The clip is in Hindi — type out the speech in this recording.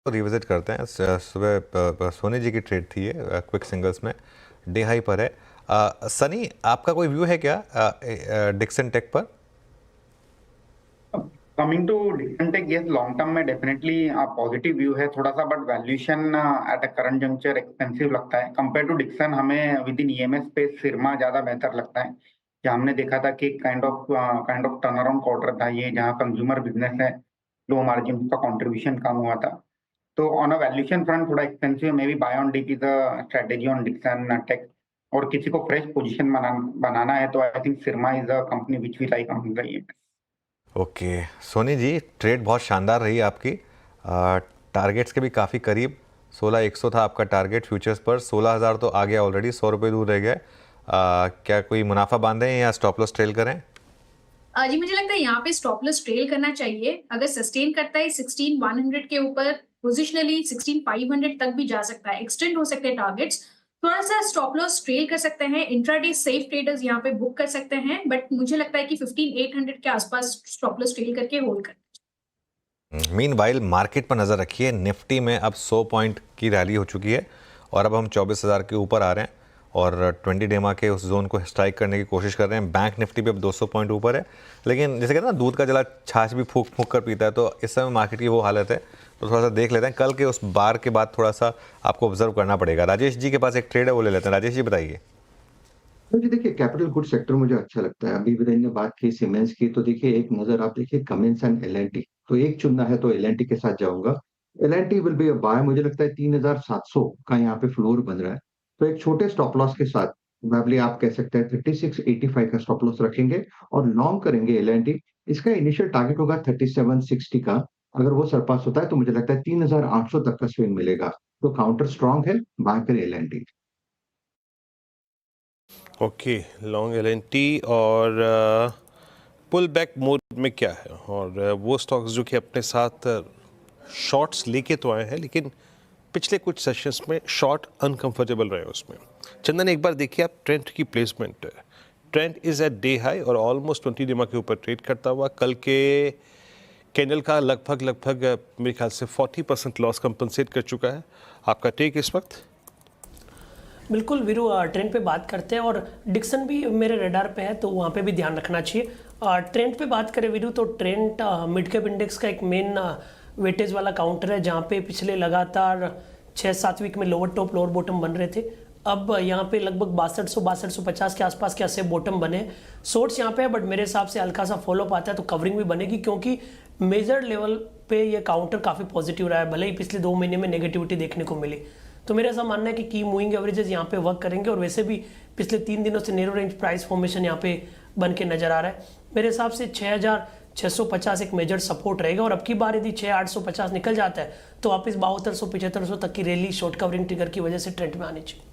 रिविजिट करते हैं। सुबह सोनी जी की ट्रेड थी ये, क्विक सिंगल्स में डे हाई पर है। सनी, आपका कोई व्यू है क्या डिक्सन टेक पर? Coming to Dixon tech, yes, long term में डेफिनेटली पॉजिटिव व्यू है थोड़ा सा, but valuation at a current juncture expensive लगता है कंपेयर टू डिक्सन। हमें within EMS space Sirma ज्यादा बेहतर लगता है। जहाँ हमने देखा था कि kind of turn around quarter था ये, जहाँ कंज्यूमर बिजनेस है, लो मार्जिन का कंट्रीब्यूशन कम हुआ था। तो ऑन अ वैल्यूएशन फ्रंट थोड़ा expensive, may be buy on dip is a strategy on Dixon tech. और किसी को फ्रेश पोजीशन बनाना है तो I think Syrma is a company which we like on the EMS. Okay Soni ji, trade बहुत शानदार रही आपकी, टारगेट्स के भी काफ़ी करीब। 16,100 था आपका टारगेट फ्यूचर्स पर, 16,000 तो आ गया ऑलरेडी, 100 रुपये दूर रह गए। क्या कोई मुनाफा बांधें या स्टॉप लॉस ट्रेल करें? जी मुझे लगता है यहाँ पे स्टॉप लॉस ट्रेल करना चाहिए। अगर सस्टेन करता है 16,100 के ऊपर, पोजिशनली 16,500 तक भी जा सकता है, एक्सटेंड हो सकते हैं टारगेट्स। थोड़ा सा स्टॉप लॉस ट्रेल कर सकते हैं, इंट्राडे सेफ ट्रेडर्स यहाँ पे बुक कर सकते हैं, बट मुझे लगता है कि 15,800 के आसपास स्टॉप लॉस ट्रेल करके होल्ड कर। मीनवाइल मार्केट पर नज़र रखिए। निफ्टी में अब 100 पॉइंट की रैली हो चुकी है और अब हम 24,000 के ऊपर आ रहे हैं और 20 डेमा के उस जोन को स्ट्राइक करने की कोशिश कर रहे हैं। बैंक निफ्टी भी अब 200 पॉइंट ऊपर है, लेकिन जैसे कहते हैं ना, दूध का जला छाछ भी फूक फूक कर पीता है, तो इस समय मार्केट की वो हालत है। तो थोड़ा सा देख लेते हैं, कल के उस बार के बाद थोड़ा सा आपको ऑब्जर्व करना पड़ेगा। राजेश जी के पास एक ट्रेड है, वो ले लेते हैं। राजेश जी बताइए। तो जी देखिए, कैपिटल गुड सेक्टर मुझे अच्छा लगता है। अभी विरेंद्र ने बात की सीमेंस की, तो देखिए एक नजर आप देखिए कमिंस एंड एल, तो एक चुनना है तो एल के साथ जाऊंगा। L will be a buy, मुझे लगता है 3,700 का यहाँ पे फ्लोर बन रहा है। तो एक छोटे स्टॉप लॉस के साथ प्रोबेबली आप कह सकते हैं 3685 का स्टॉप लॉस रखेंगे और लॉन्ग करेंगे एल। इसका इनिशियल टारगेट होगा 3760 का। अगर वो सरपास होता है तो मुझे लगता है 3,800 तक का स्विंग मिलेगा। तो काउंटर स्ट्रांग है, बाय करें एल। ओके, लॉन्ग एलएनटी और पुल बैक मोड में क्या है, और वो स्टॉक्स जो कि अपने साथ शॉर्ट्स लेके तो आए हैं, लेकिन पिछले कुछ सेशंस में शॉर्ट अनकंफर्टेबल रहे उसमें। चंदन, एक बार देखिए आप ट्रेंड की placement. Trend is at day high और ऑलमोस्ट 20 डेमा के ऊपर ट्रेड करता हुआ। कल के कैंडल का लगभग मेरे ख्याल से 40% लॉस कंपनसेट कर चुका है। आपका टेक इस वक्त? बिल्कुल वीरू, ट्रेंड पे बात करते हैं और डिक्सन भी मेरे रडार पे है, तो वहाँ पे भी ध्यान रखना चाहिए। ट्रेंड पे बात करें वीरू, तो ट्रेंड मिड कैप इंडेक्स का एक मेन वेटेज वाला काउंटर है, जहाँ पे पिछले लगातार 6-7 वीक में लोअर टॉप लोअर बॉटम बन रहे थे। अब यहाँ पे लगभग 6250 के आसपास के ऐसे बॉटम बने। सोर्स यहाँ पे है, बट मेरे हिसाब से हल्का सा फॉलोअप आता है तो कवरिंग भी बनेगी, क्योंकि मेजर लेवल पे ये काउंटर काफ़ी पॉजिटिव रहा है, भले ही पिछले 2 महीने में नेगेटिविटी देखने को मिली। तो मेरा ऐसा मानना है कि की मूविंग एवरेजेस यहाँ पे वर्क करेंगे, और वैसे भी पिछले 3 दिनों से नैरो रेंज प्राइस फॉर्मेशन यहाँ पे बन के नजर आ रहा है। मेरे हिसाब से 6,650 एक मेजर सपोर्ट रहेगा, और अब की बार यदि 6,850 निकल जाता है तो वापस 7200-7500 तक की रैली शॉर्ट कवरिंग ट्रिगर की वजह से ट्रेंड में आनी चाहिए।